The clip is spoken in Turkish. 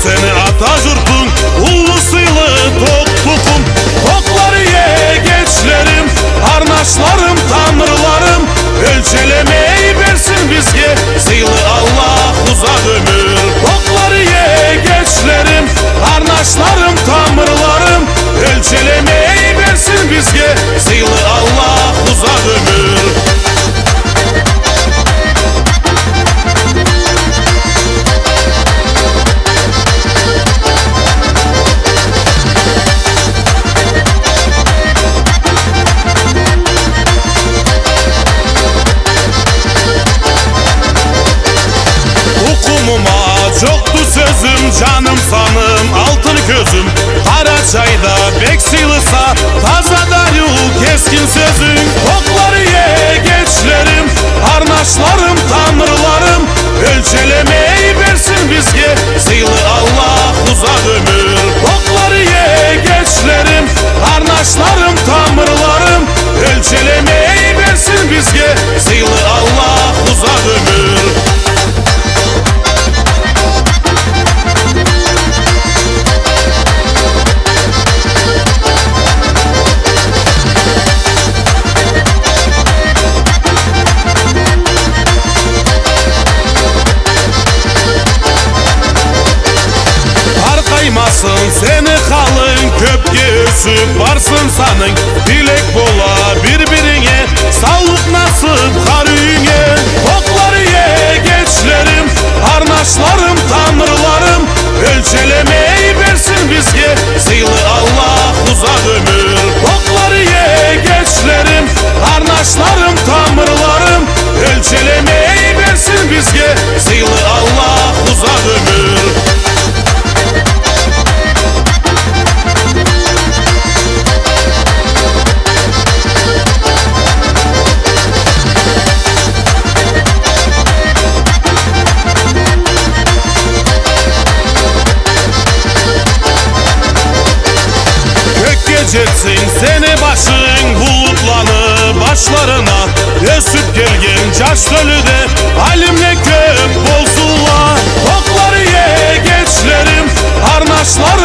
Seni Atajurt'un ullusuyla tok tukum. Tokları ye gençlerim, arnaşlarım, tanrılarım. Ölçelemeyi versin bizge, sıylı Allah uzak ömür. Tokları ye gençlerim, arnaşlarım, tanrılarım. Ölçelemeyi versin bizge, sıylı Allah uzak ömür. Çoktu sözüm, canım sanım, altın gözüm. Karaçay'da bek sıylısa, tazada yul keskin sözün. Tokları ye gençlerim, arnaşlarım, tanrılarım. Ölçelemeyi versin bizge, sıylı Allah uzak ömür. Tokları ye gençlerim, arnaşlarım, tanrılarım. Ölçelemeyi versin bizge, sıylı Allah uzak ömür. Seni kalın köpke ösüp varsın sanın. Dilek bola birbirine, sağlık nasip karüne. Tokları ye gençlerim, arnaşlarım, tanrılarım. Ölçelemeyi versin bizge, sıylı Allah uzak ömür. Tokları ye gençlerim, arnaşlarım, tanrılarım. Ölçelemeyi versin bizge, sıylı Allah uzak ömür. Geçsin seni başın bulutlanı başlarına. Ösüp gelgen caş dölüde halimle köp bozullar. Tokları ye gençlerim, arnaşlar